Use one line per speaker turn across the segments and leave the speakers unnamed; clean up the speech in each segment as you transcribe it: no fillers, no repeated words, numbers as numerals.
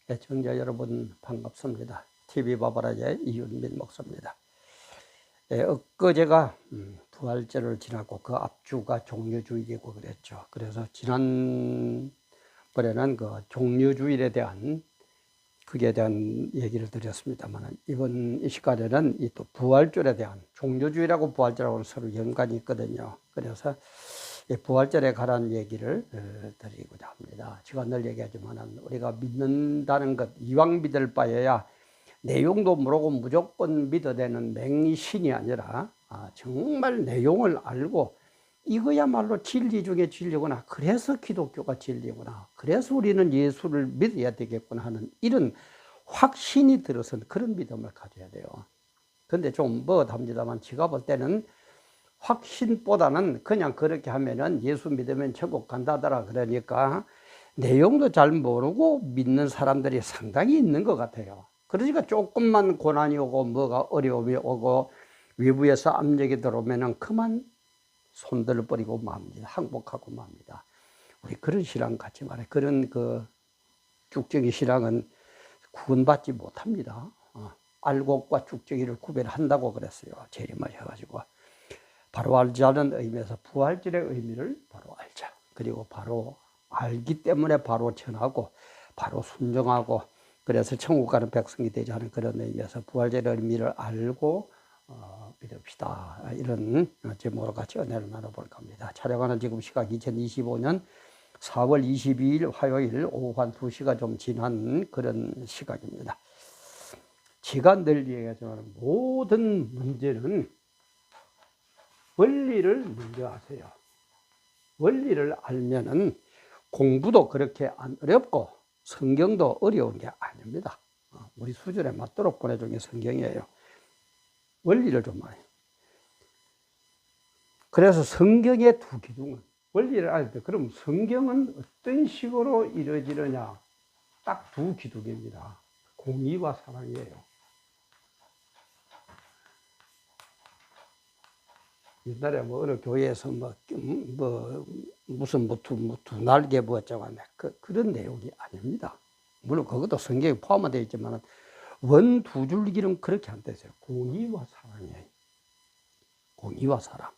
애청자 여러분 반갑습니다. TV 바바라의 이윤민 목사입니다. 엊그제가 부활절을 지나고 그 앞주가 종려주일이고 그랬죠. 그래서 지난번에는 그 종려주일에 대한 그에 대한 얘기를 드렸습니다만 이번 이 시간에는 이 또 부활절에 대한 종려주일하고 부활절하고는 서로 연관이 있거든요. 그래서 부활절에 관한 얘기를 드리고자 합니다. 제가 늘 얘기하지만 우리가 믿는다는 것, 이왕 믿을 바에야 내용도 모르고 무조건 믿어야 되는 맹신이 아니라 정말 내용을 알고 이거야말로 진리 중에 진리구나. 그래서 기독교가 진리구나. 그래서 우리는 예수를 믿어야 되겠구나 하는 이런 확신이 들어선 그런 믿음을 가져야 돼요. 그런데 좀 뭐합니다만 제가 볼 때는 확신보다는 그냥 그렇게 하면은 예수 믿으면 천국 간다더라 그러니까 내용도 잘 모르고 믿는 사람들이 상당히 있는 것 같아요. 그러니까 조금만 고난이 오고 뭐가 어려움이 오고 외부에서 압력이 들어오면은 그만 손들어 버리고 맙니다. 항복하고 맙니다. 우리 그런 신앙 갖지 말아요. 그런 그 쭉정이 신앙은 구원받지 못합니다. 알곡과 쭉정이를 구별한다고 그랬어요. 재림을 해가지고. 바로 알자는 의미에서 부활절의 의미를 바로 알자. 그리고 바로 알기 때문에 바로 전하고 바로 순종하고 그래서 천국 가는 백성이 되자는 그런 의미에서 부활절의 의미를 알고 믿읍시다. 이런 제목으로 같이 은혜를 나눠볼까 합니다. 촬영하는 지금 시각 2025년 4월 22일 화요일 오후 한 2시가 좀 지난 그런 시각입니다. 제가 늘 얘기하지만 모든 문제는 원리를 먼저 아세요. 원리를 알면은 공부도 그렇게 안 어렵고 성경도 어려운 게 아닙니다. 우리 수준에 맞도록 보내준 게 성경이에요. 원리를 좀 알아요. 그래서 성경의 두 기둥은 원리를 알아야 돼. 그럼 성경은 어떤 식으로 이루어지느냐? 딱 두 기둥입니다. 공의와 사랑이에요. 옛날에 뭐 어느 교회에서 무슨 두 날개 뭐 어쩌고 그런 내용이 아닙니다. 물론 그것도 성경에 포함되어 있지만 원 두 줄기는 그렇게 안 되세요. 공의와 사랑이에요. 공의와 사랑.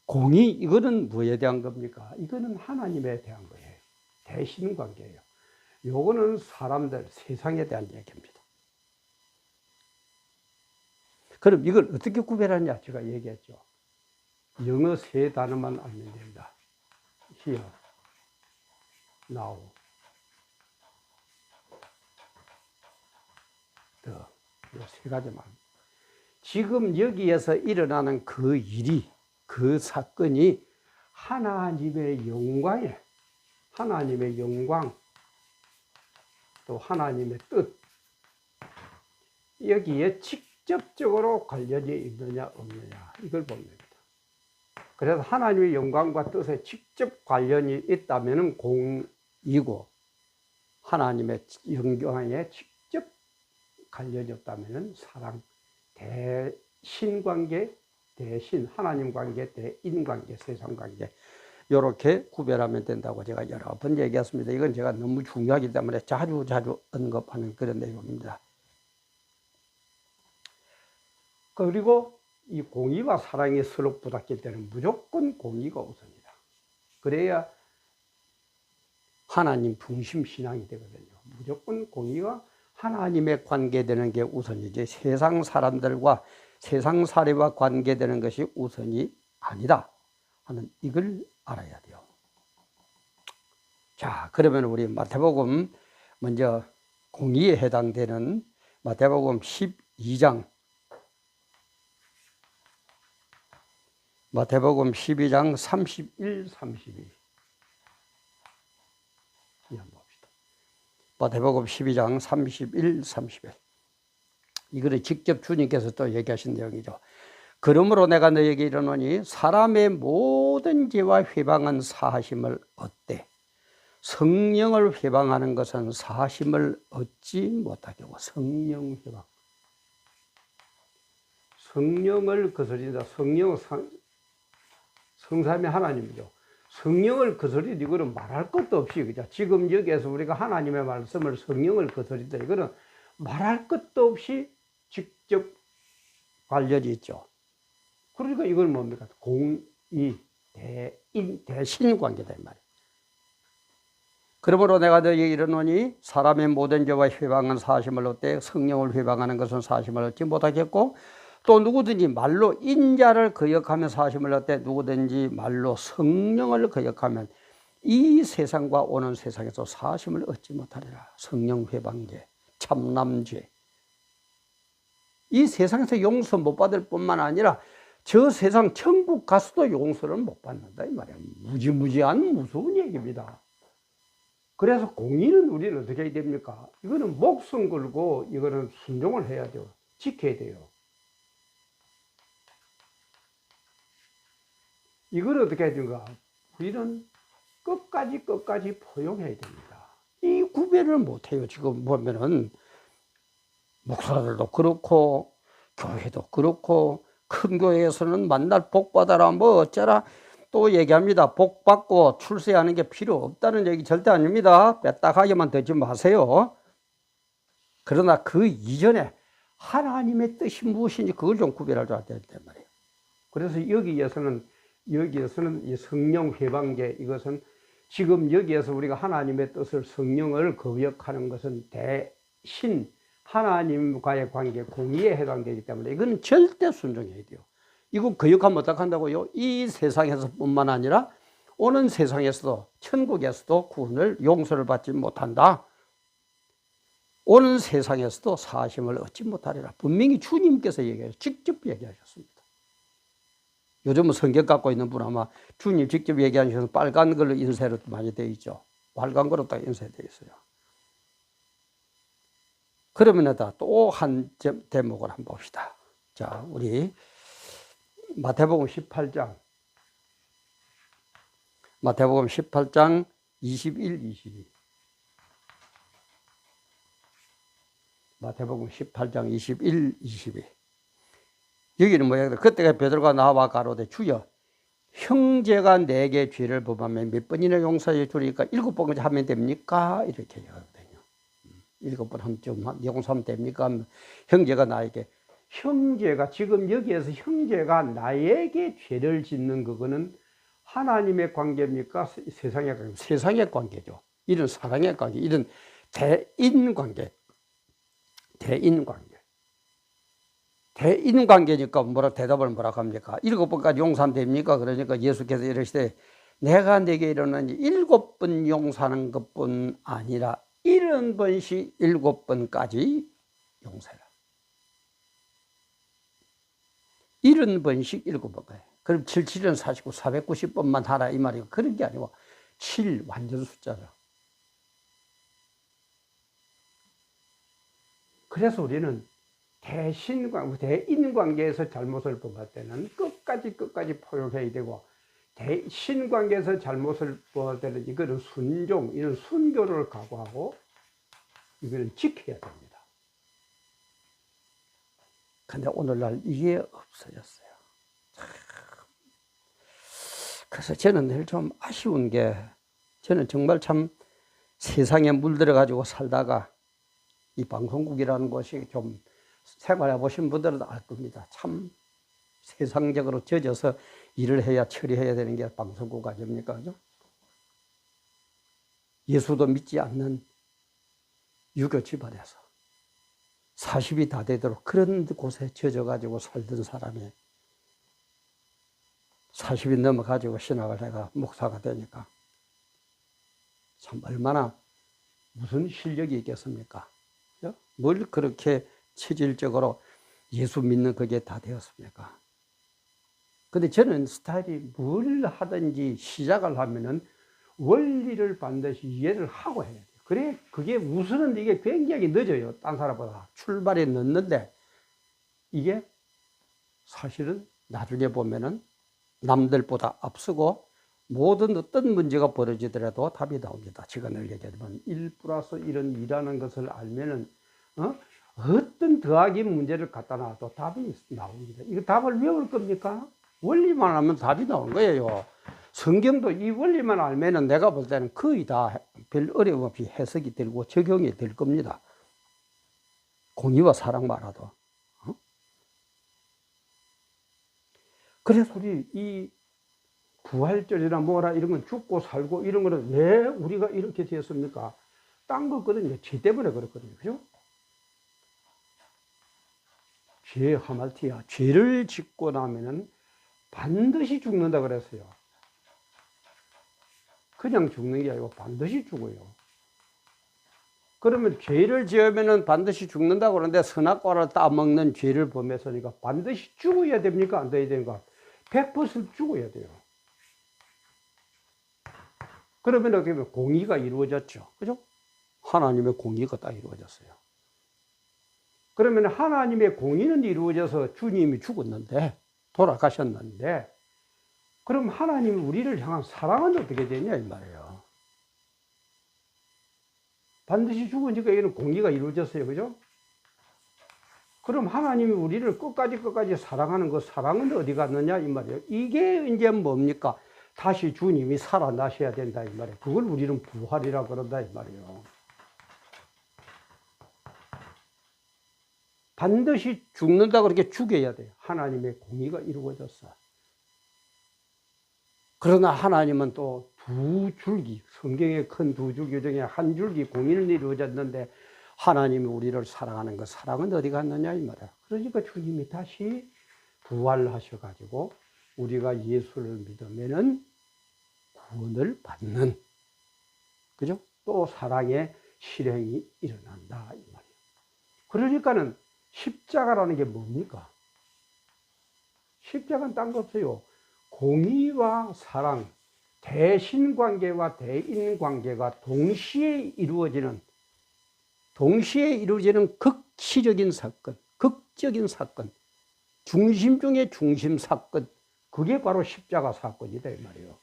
공의 이거는 뭐에 대한 겁니까? 이거는 하나님에 대한 거예요. 대신 관계예요. 요거는 사람들 세상에 대한 얘기입니다. 그럼 이걸 어떻게 구별하냐? 제가 얘기했죠. 영어 세 단어만 알면 됩니다. here, now, the. 이 세 가지만. 지금 여기에서 일어나는 그 일이, 그 사건이 하나님의 영광에, 하나님의 영광, 또 하나님의 뜻, 여기에 직접적으로 관련이 있느냐, 없느냐, 이걸 봅니다. 그래서 하나님의 영광과 뜻에 직접 관련이 있다면 공이고, 하나님의 영광에 직접 관련이 없다면 사랑, 대신관계, 대신, 하나님 관계, 대인관계, 세상관계, 이렇게 구별하면 된다고 제가 여러 번 얘기했습니다. 이건 제가 너무 중요하기 때문에 자주 언급하는 그런 내용입니다. 그리고 이 공의와 사랑이 서로 부닥칠 때는 무조건 공의가 우선이다. 그래야 하나님 중심 신앙이 되거든요. 무조건 공의와 하나님에 관계되는 게 우선이지 세상 사람들과 세상 사례와 관계되는 것이 우선이 아니다 하는 이걸 알아야 돼요. 자, 그러면 우리 마태복음 먼저 공의에 해당되는 마태복음 12장 마태복음 12장 31, 32 한번 봅시다. 마태복음 12장 31, 31 이거는 직접 주님께서 또 얘기하신 내용이죠. 그러므로 내가 너에게 이르노니 사람의 모든 죄와 회방은 사하심을 얻되 성령을 회방하는 것은 사하심을 얻지 못하게 하고. 성령 회방, 성령을 거스린다. 성령은 성삼위 하나님이죠. 성령을 거스리다 이거는 말할 것도 없이 그죠. 지금 여기에서 우리가 하나님의 말씀을 성령을 거스리다 이거는 말할 것도 없이 직접 관련이 있죠. 그러니까 이건 뭡니까? 공의, 대인, 대신 관계다 이 말이에요. 그러므로 내가 너희에게 이르노니 사람의 모든 죄와 회방은 사심을 얻되 성령을 회방하는 것은 사심을 얻지 못하겠고 또 누구든지 말로 인자를 거역하면 사심을 얻되 누구든지 말로 성령을 거역하면 이 세상과 오는 세상에서 사심을 얻지 못하리라. 성령 회방죄, 참남죄. 이 세상에서 용서 못 받을 뿐만 아니라 저 세상 천국 가서도 용서를 못 받는다 이 말이야. 무지무지한 무서운 얘기입니다. 그래서 공의는 우리는 어떻게 해야 됩니까? 이거는 목숨 걸고 이거는 순종을 해야 돼요. 지켜야 돼요. 이걸 어떻게 해야 되는가? 우리는 끝까지 포용해야 됩니다. 이 구별을 못해요. 지금 보면은 목사들도 그렇고 교회도 그렇고 큰 교회에서는 만날 복 받아라 뭐 어쩌라 또 얘기합니다. 복 받고 출세하는 게 필요 없다는 얘기 절대 아닙니다. 빼딱하게만 듣지 마세요. 그러나 그 이전에 하나님의 뜻이 무엇인지 그걸 좀 구별할 줄 알아야 된단 말이에요. 그래서 여기에서는 이 성령 회방계 이것은 지금 여기에서 우리가 하나님의 뜻을 성령을 거역하는 것은 대신 하나님과의 관계 공의에 해당되기 때문에 이건 절대 순종해야 돼요. 이거 거역하면 어떡한다고요? 이 세상에서 뿐만 아니라 오는 세상에서도 천국에서도 구원을 용서를 받지 못한다. 오는 세상에서도 사심을 얻지 못하리라. 분명히 주님께서 직접 얘기하셨습니다. 요즘은 성경 갖고 있는 분 아마 주님 직접 얘기하셔서 빨간 걸로 인쇄로 많이 되어 있죠. 빨간 거로 딱 인쇄되어 있어요. 그러면 또 한 대목을 한번 봅시다. 자, 우리 마태복음 18장 21, 22 마태복음 18장 21, 22 여기는 뭐야? 그때가 베드로가 나와 가로되 주여 형제가 내게 죄를 범하면 몇 번이나 용서해 주리까 7번 하면 됩니까? 이렇게 얘기하거든요. 7번 하면 용서하면 됩니까? 형제가 나에게 형제가 지금 여기에서 형제가 나에게 죄를 짓는 그거는 하나님의 관계입니까? 세상의 관계? 세상의 관계죠. 이런 사랑의 관계, 이런 대인 관계. 대인 관계. 대인 관계니까 대답을 뭐라고 합니까? 7번까지 용서하면 됩니까? 그러니까 예수께서 이러시되 내가 네게 이르노니 7번 용서하는 것뿐 아니라 70번씩 7번까지 용서해라. 70번씩 7번까지. 그럼 7, 7은 49, 490번만 하라 이 말이고 그런 게 아니고 7 완전 숫자죠. 그래서 우리는 대인 관계에서 잘못을 범할 때는 끝까지 포용해야 되고 대신 관계에서 잘못을 범할 때는 이거는 순종, 이런 순교를 각오하고 이거는 지켜야 됩니다. 근데 오늘날 이게 없어졌어요. 그래서 저는 늘 좀 아쉬운 게 저는 정말 참 세상에 물들어 가지고 살다가 이 방송국이라는 곳이 좀 생활해 보신 분들은 알 겁니다. 참 세상적으로 젖어서 일을 해야 처리해야 되는 게 방송국 아닙니까? 그죠? 예수도 믿지 않는 유교 집안에서 40이 다 되도록 그런 곳에 젖어가지고 살던 사람이 40이 넘어가지고 신학을 해가 목사가 되니까 참 얼마나 무슨 실력이 있겠습니까? 뭘 그렇게 체질적으로 예수 믿는 그게 다 되었습니까? 근데 저는 스타일이 뭘 하든지 시작을 하면은 원리를 반드시 이해를 하고 해야 돼요. 그래, 그게 우선은 이게 굉장히 늦어요. 딴 사람보다. 출발이 늦는데 이게 사실은 나중에 보면은 남들보다 앞서고 모든 어떤 문제가 벌어지더라도 답이 나옵니다. 제가 늘 얘기하지만 1 플러스 1은 2라는 것을 알면은 어떤 더하기 문제를 갖다 놔도 답이 나옵니다. 이거 답을 외울 겁니까? 원리만 하면 답이 나오는 거예요. 성경도 이 원리만 알면은 내가 볼 때는 거의 다 별 어려움 없이 해석이 되고 적용이 될 겁니다. 공의와 사랑만으로도. 그래서 우리 이 부활절이나 뭐라 이런 건 죽고 살고 이런 거는 왜 우리가 이렇게 되었습니까? 딴 거거든요. 죄 때문에 그렇거든요. 그죠? 죄 하말티야. 죄를 짓고 나면은 반드시 죽는다 그랬어요. 그냥 죽는 게 아니고 반드시 죽어요. 그러면 죄를 지으면은 반드시 죽는다고 그러는데 선악과를 따먹는 죄를 범해서니까 반드시 죽어야 됩니까? 안 돼야 됩니까? 100% 죽어야 돼요. 그러면 어떻게 보면 공의가 이루어졌죠. 그죠? 하나님의 공의가 딱 이루어졌어요. 그러면 하나님의 공의는 이루어져서 주님이 죽었는데, 돌아가셨는데, 그럼 하나님이 우리를 향한 사랑은 어떻게 되냐, 이 말이에요. 반드시 죽으니까 이런 공의가 이루어졌어요. 그죠? 그럼 하나님이 우리를 끝까지 사랑하는 그 사랑은 어디 갔느냐, 이 말이에요. 이게 이제 뭡니까? 다시 주님이 살아나셔야 된다, 이 말이에요. 그걸 우리는 부활이라 그런다, 이 말이에요. 반드시 죽는다 그렇게 죽여야 돼요. 하나님의 공의가 이루어졌어. 그러나 하나님은 또 두 줄기, 성경의 큰 두 줄기 중에 한 줄기 공의는 이루어졌는데 하나님이 우리를 사랑하는 그 사랑은 어디 갔느냐 이 말이야. 그러니까 주님이 다시 부활하셔가지고 우리가 예수를 믿으면은 구원을 받는, 그죠? 또 사랑의 실행이 일어난다 이 말이에요. 그러니까는 십자가라는 게 뭡니까? 십자가는 딴 거 없어요. 공의와 사랑, 대신관계와 대인관계가 동시에 이루어지는 극시적인 사건, 극적인 사건, 중심 중에 중심 사건, 그게 바로 십자가 사건이다 이 말이에요.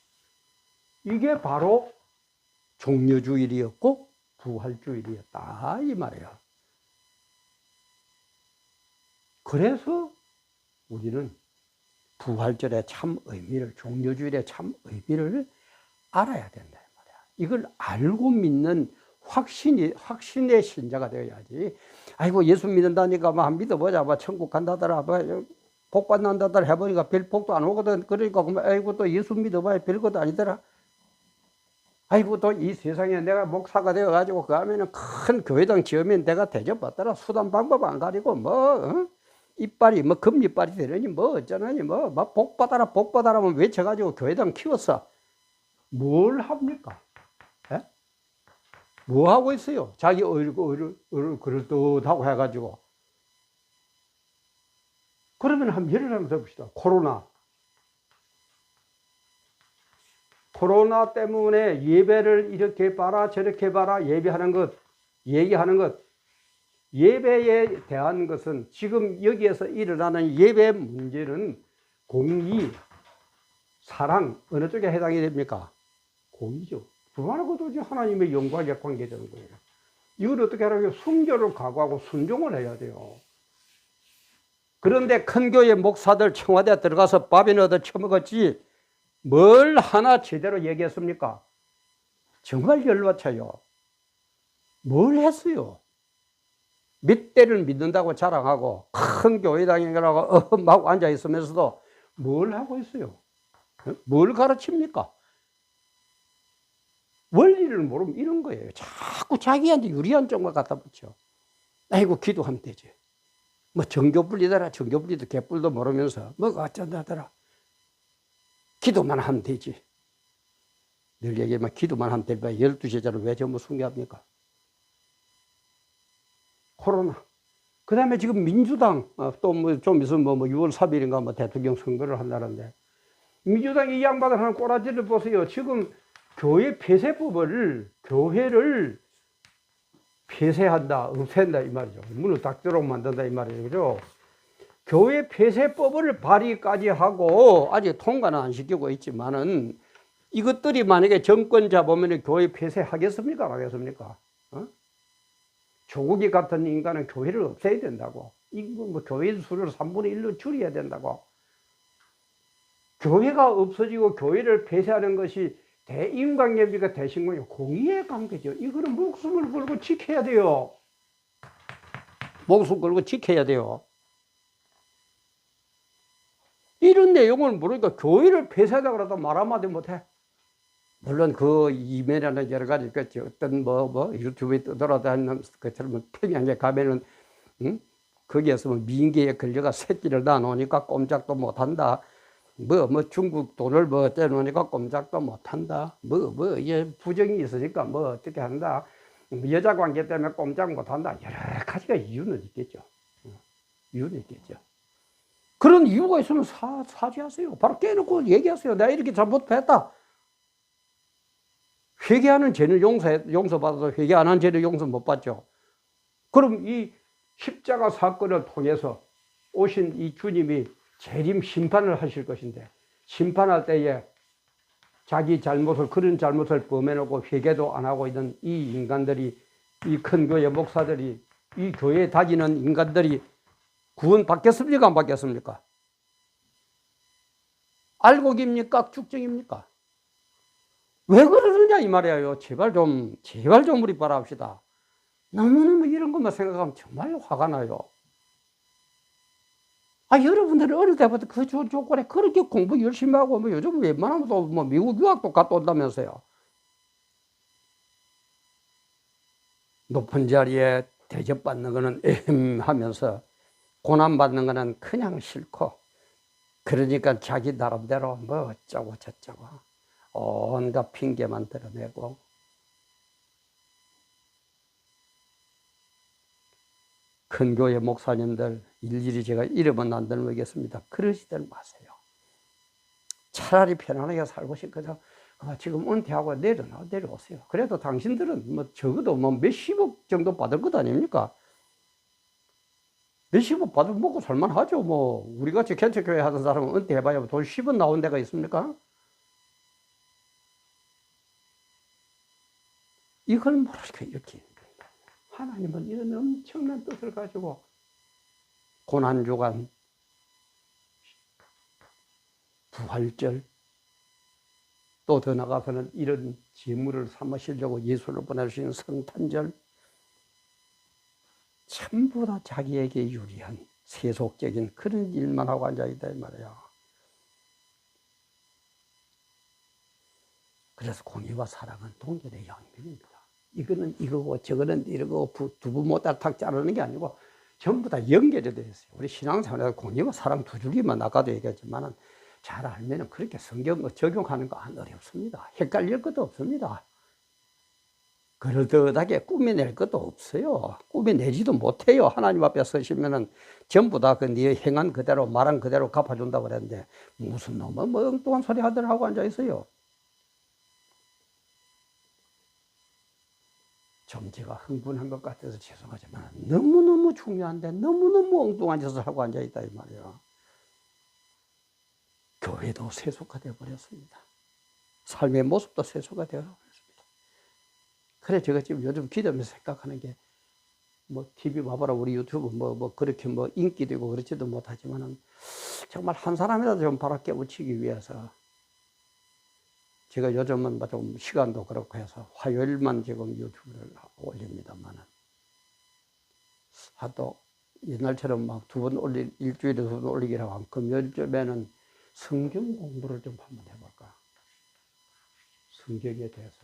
이게 바로 종려주일이었고 부활주일이었다 이 말이에요. 그래서 우리는 부활절의 참 의미를, 종려주일의 참 의미를 알아야 된다 이 말이야. 이걸 알고 믿는 확신의 신자가 되어야지. 아이고 예수 믿는다니까 막 믿어보자, 막 천국 간다더라, 복 받는다더라 해보니까 별 복도 안 오거든. 그러니까 아이고 또 예수 믿어봐야 별것도 아니더라. 아이고 또 이 세상에 내가 목사가 되어가지고 그 하면은 큰 교회당 지으면 내가 대접받더라. 수단 방법 안 가리고 이빨이 금이빨이 되느니 어쩌느니 막 복 받아라 하면 외쳐가지고 교회당 키웠어. 뭘 합니까? 에? 뭐 하고 있어요? 자기 얼굴 그럴듯하고 해가지고. 그러면 한번 예를 한번 들어봅시다. 코로나 때문에 예배를 이렇게 봐라 저렇게 봐라 얘기하는 것, 예배에 대한 것은 지금 여기에서 일어나는 예배 문제는 공의, 사랑 어느 쪽에 해당이 됩니까? 공의죠. 그만하고 도저히 하나님의 영광에 관계되는 거예요. 이걸 어떻게 하라고요? 순교를 각오하고 순종을 해야 돼요. 그런데 큰 교회 목사들 청와대 들어가서 밥이나 얻어 처먹었지 뭘 하나 제대로 얘기했습니까? 정말 열받쳐요. 뭘 했어요? 몇 대를 믿는다고 자랑하고 큰 교회당이라고 막 앉아 있으면서도 뭘 하고 있어요? 뭘 가르칩니까? 원리를 모르면 이런 거예요. 자꾸 자기한테 유리한 쪽만 갖다 붙여. 아이고 기도하면 되지. 정교불리더라. 정교불리도 개뿔도 모르면서 어쩐다더라. 기도만 하면 되지. 늘 얘기하면 기도만 하면 될 바에 12제자를 왜 전부 숭배합니까? 코로나. 그 다음에 지금 민주당, 또 좀 있으면 6월 3일인가 대통령 선거를 한다는데, 민주당 이 양반을 하는 꼬라지를 보세요. 지금 교회 폐쇄법을, 교회를 폐쇄한다, 없앤다, 이 말이죠. 문을 닫도록 만든다, 이 말이죠. 그죠? 교회 폐쇄법을 발의까지 하고, 아직 통과는 안 시키고 있지만은, 이것들이 만약에 정권 잡으면 교회 폐쇄하겠습니까? 안 하겠습니까? 조국이 같은 인간은 교회를 없애야 된다고. 교회 수를 3분의 1로 줄여야 된다고. 교회가 없어지고 교회를 폐쇄하는 것이 대인관계가 되신 거예요. 공의의 관계죠. 이거는 목숨을 걸고 지켜야 돼요. 목숨 걸고 지켜야 돼요. 이런 내용을 모르니까 교회를 폐쇄하다 그래도 말 한마디 못해. 물론 그 이면에는 여러 가지 있겠죠. 어떤 유튜브에 떠돌아다니는 것처럼 평양에 가면은, 거기에서 민계에 걸려가 새끼를 낳아놓으니까 꼼짝도 못한다. 중국 돈을 떼놓으니까 꼼짝도 못한다. 이게 부정이 있으니까 어떻게 한다. 여자 관계 때문에 꼼짝 못한다. 여러 가지가 이유는 있겠죠. 이유는 있겠죠. 그런 이유가 있으면 사죄하세요. 바로 깨놓고 얘기하세요. 내가 이렇게 잘못했다. 회개하는 죄는 용서받아도 회개 안 한 죄는 용서 못 받죠. 그럼 이 십자가 사건을 통해서 오신 이 주님이 재림 심판을 하실 것인데, 심판할 때에 자기 그런 잘못을 범해놓고 회개도 안 하고 있는 이 인간들이, 이 큰 교회 목사들이, 이 교회에 다니는 인간들이 구원 받겠습니까? 안 받겠습니까? 알곡입니까? 축정입니까? 왜 그러느냐 이 말이에요. 제발 좀 우리 바라봅시다. 너무너무 이런 것만 생각하면 정말 화가 나요. 여러분들이 어릴 때부터 그 조건에 그렇게 공부 열심히 하고, 요즘 웬만하면 또 미국 유학도 갔다 온다면서요. 높은 자리에 대접받는 거는 하면서 고난받는 거는 그냥 싫고, 그러니까 자기 나름대로 어쩌고 저쩌고 온갖 핑계만 드러내고. 큰 교회 목사님들 일일이 제가 이름은 안 들어보겠습니다. 그러시들 마세요. 차라리 편안하게 살고 싶거든. 지금 은퇴하고 내려오세요. 그래도 당신들은 적어도 몇십억 정도 받을 것 아닙니까? 몇십억 받으면 먹고 살만하죠. 우리같이 개척교회 하던 사람은 은퇴해봐야 돈 10원 나온 데가 있습니까? 이걸 모르니까 이렇게. 하나님은 이런 엄청난 뜻을 가지고 고난주간, 부활절, 또 더 나가서는 이런 제물을 삼으시려고 예수를 보내주신 성탄절, 전부 다 자기에게 유리한 세속적인 그런 일만 하고 앉아있다 이 말이에요. 그래서 공의와 사랑은 동전의 양면입니다. 이거는 이거고 저거는 이러고 두부 못다 탁 자르는 게 아니고 전부 다 연결이 되어 있어요. 우리 신앙생활에서 공의와 사랑 두 줄기만 아까도 얘기했지만 잘 알면 그렇게 성경 적용하는 거 안 어렵습니다. 헷갈릴 것도 없습니다. 그럴듯하게 꾸며낼 것도 없어요. 꾸며내지도 못해요. 하나님 앞에 서시면은 전부 다 네 행한 그대로 말한 그대로 갚아준다고 그랬는데 무슨 놈은 엉뚱한 소리 하더라고 앉아 있어요. 좀 제가 흥분한 것 같아서 죄송하지만 너무너무 중요한데 너무너무 엉뚱한 짓을 하고 앉아 있다 이 말이에요. 교회도 세속화되어 버렸습니다. 삶의 모습도 세속화되어 버렸습니다. 그래 제가 지금 요즘 기도하면서 생각하는 게 TV 봐봐라 우리 유튜브 그렇게 인기도 있고 그렇지도 못하지만은 정말 한 사람이라도 좀 바로 깨우치기 위해서 제가 요즘은 좀 시간도 그렇고 해서 화요일만 지금 유튜브를 올립니다만은 하도 옛날처럼 두 번 일주일에 두 번 올리기라고 하면 금요일쯤에는 성경 공부를 좀 한번 해볼까. 성경에 대해서.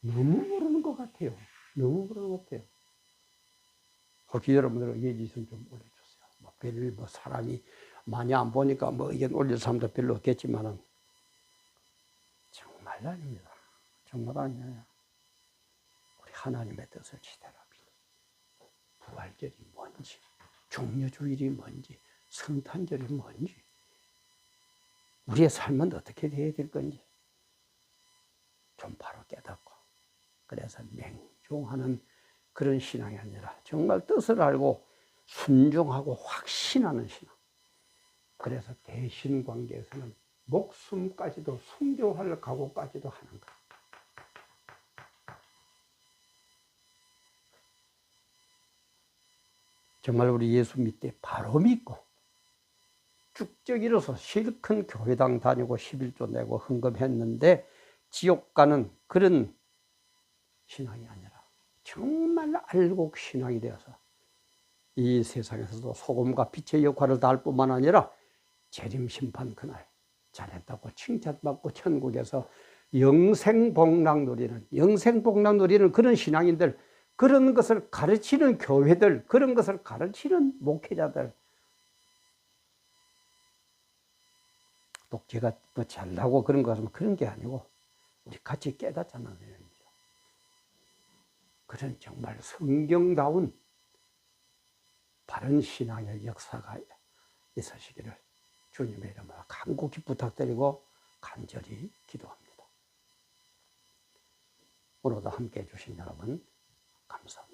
너무 모르는 것 같아요. 너무 모르는 것 같아요. 혹시 여러분들 의견이 있으면 좀 올려주세요. 사람이 많이 안 보니까 이게 올릴 사람도 별로 없겠지만은 정말 아닙니다. 정말 아니에요. 우리 하나님의 뜻을 지대로 부활절이 뭔지, 종려주일이 뭔지, 성탄절이 뭔지, 우리의 삶은 어떻게 되어야 될 건지 좀 바로 깨닫고 그래서 맹종하는 그런 신앙이 아니라 정말 뜻을 알고 순종하고 확신하는 신앙. 그래서 대신 관계에서는 목숨까지도 순교할 각오까지도 하는 것. 정말 우리 예수 믿되 바로 믿고 쭉쭉 일어서 실컷 교회당 다니고 11조 내고 헌금했는데 지옥 가는 그런 신앙이 아니라 정말 알곡 신앙이 되어서 이 세상에서도 소금과 빛의 역할을 다할 뿐만 아니라 재림 심판 그날 잘했다고 칭찬받고 천국에서 영생복락 누리는 그런 신앙인들, 그런 것을 가르치는 교회들, 그런 것을 가르치는 목회자들. 독재가 뭐 잘나고 그런 거 하면 그런 게 아니고 우리 같이 깨닫자는 거예요. 그런 정말 성경다운 바른 신앙의 역사가 있으시기를 주님의 이름으로 간곡히 부탁드리고 간절히 기도합니다. 오늘도 함께해 주신 여러분 감사합니다.